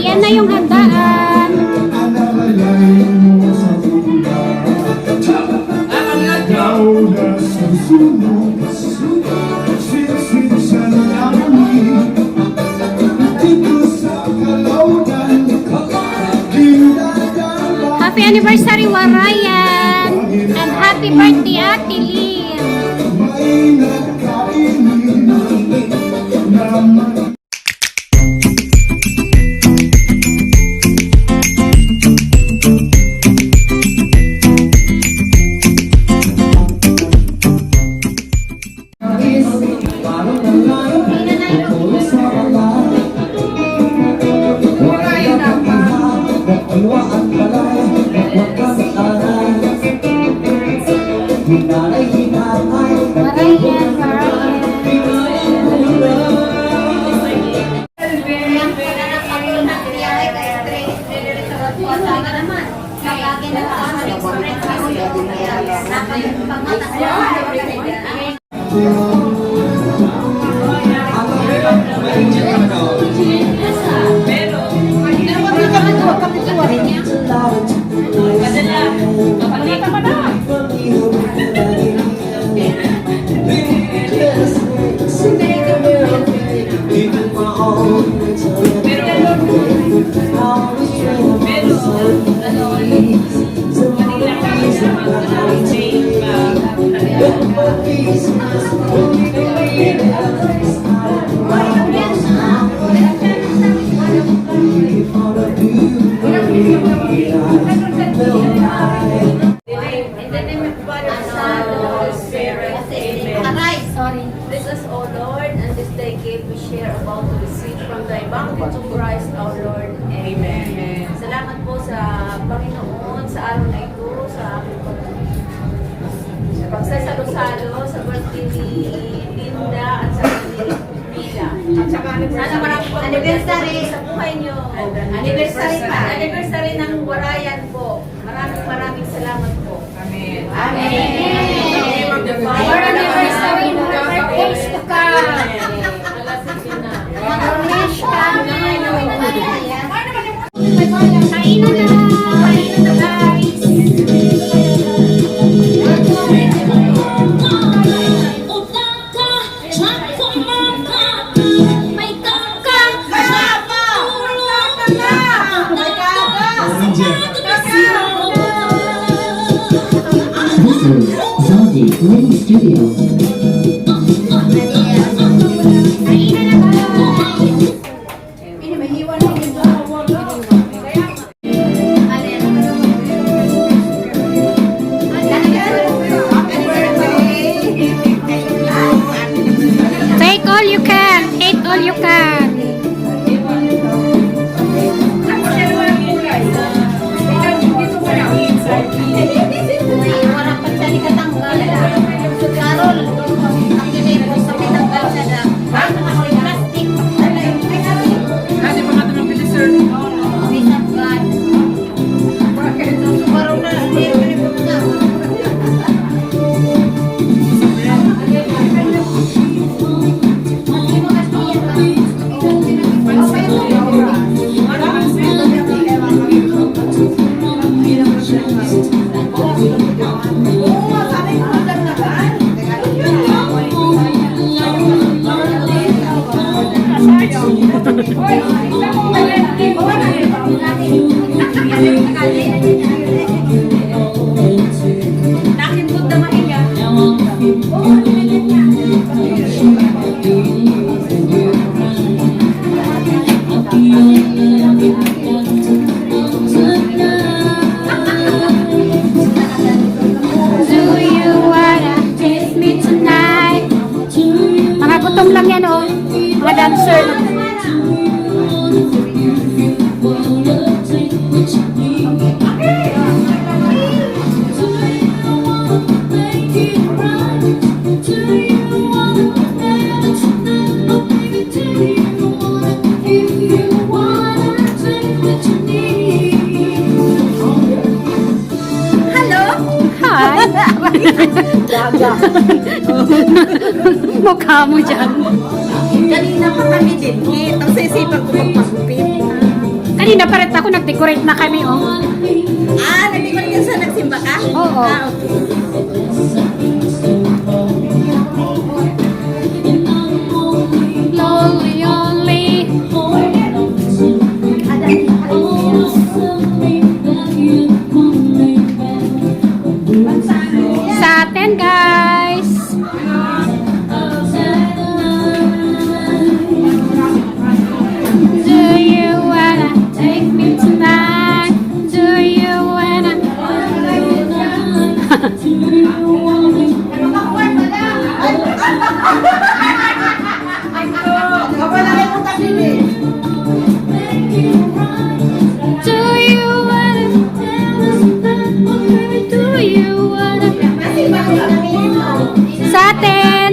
Ayan na yung handaan. Happy anniversary, Warayan! And happy birthday, Ate Lynn! Bless us, O Lord, and this day gave we share about to receive from thy bounty to Christ our Lord. Amen. Salamat po sa Panginoon sa araw na ito, sa aking pagsasalo-salo sa birthday ni Linda at sa ni Mila. At saka anniversary sa buhay nyo. Anniversary ng Warayan po. Maraming salamat po. Amen. Our anniversary mo, days to come. Mag-wish ka. Kainan na guys. Zaldi Living Studio. Take all you can. Eat all you can. Gutom lang yan, oh. Mga dancer. Hello? Hi. Mukha mo dyan. Kanina pa kami din. Tapos isipan ko magpagupit. Kanina pa rin ako, nag-decorate na kami, oh. Nag-iwan ka sa nagsimba ka? Oo. Okay. Lonely, only. Sa atin, guys. Do you wanna take me tonight? Do you wanna? Do you wanna? Do you wanna? Sa atin.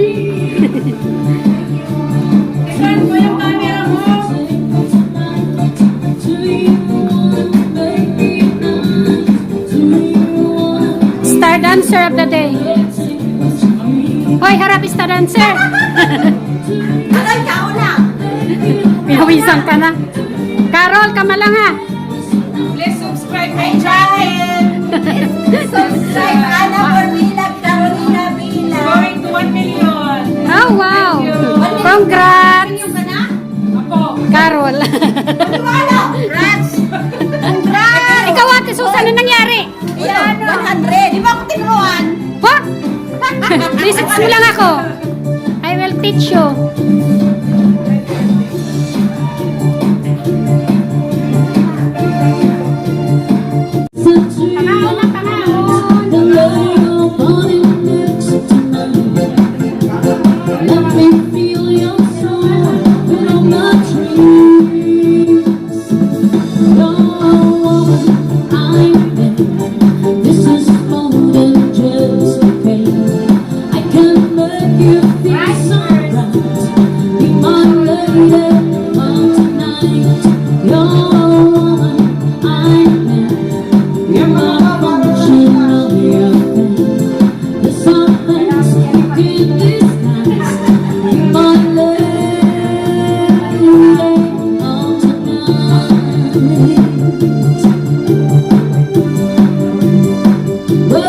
Star dancer of the day. Hoy, harap star dancer. Aray, kao lang! Pinawisan ka na. Carol, kamalang ha. Please subscribe my channel! Subscribe Ana Bormila, Carolina Vila. Going to 1 million. Oh, wow. Congrats. Yung ka na? Carol. Ano? Congrats! Congrats! Ikaw ate Susan, ano nangyari? Yan, 100. Di ba ako tinuruan? What? Message mo lang ako. I will teach you. Panahon na panahon. Let me feel your soul on my dreams. You're woman I'm in. This is more than just a game. I can make you feel so right. Be my lady of tonight. You're woman I'm in. You're my function of your thing. There's something in this night. My lady of tonight. Oh,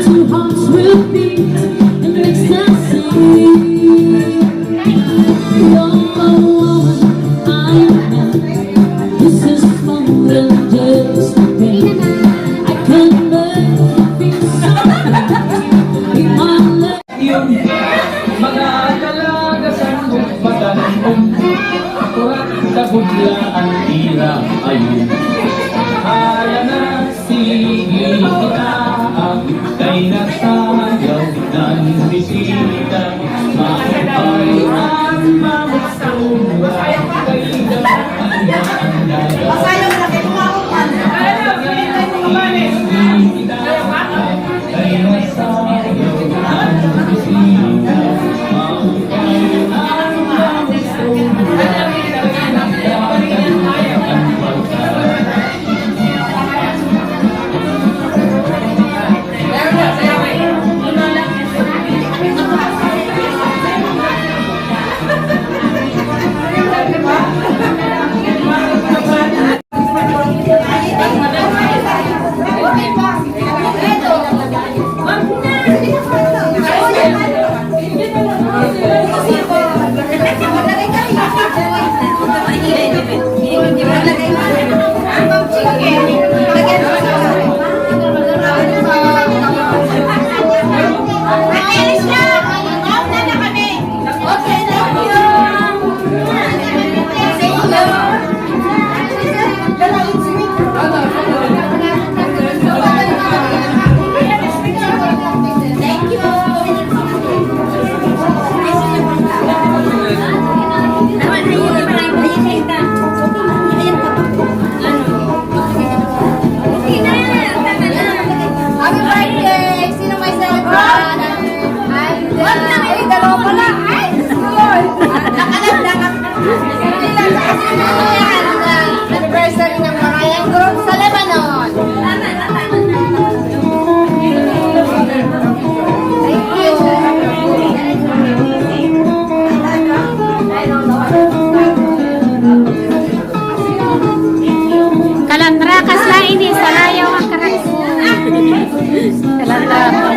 Two hearts will beat in ecstasy. You're a woman I'm in. This is more than just a game. I can make you feel so right. Be my lady. Yung mga dalaga sa matanong kurat sa buglaan tira ayun. Kaya na sige kita kay nasayaw ng bisita. Maupay ang mamusunga kay daan ang daga. Masayang na kayo maupan. Kay nasayaw ng bisita. Maupay ang mamusunga kay daan ang daga. Talaga po.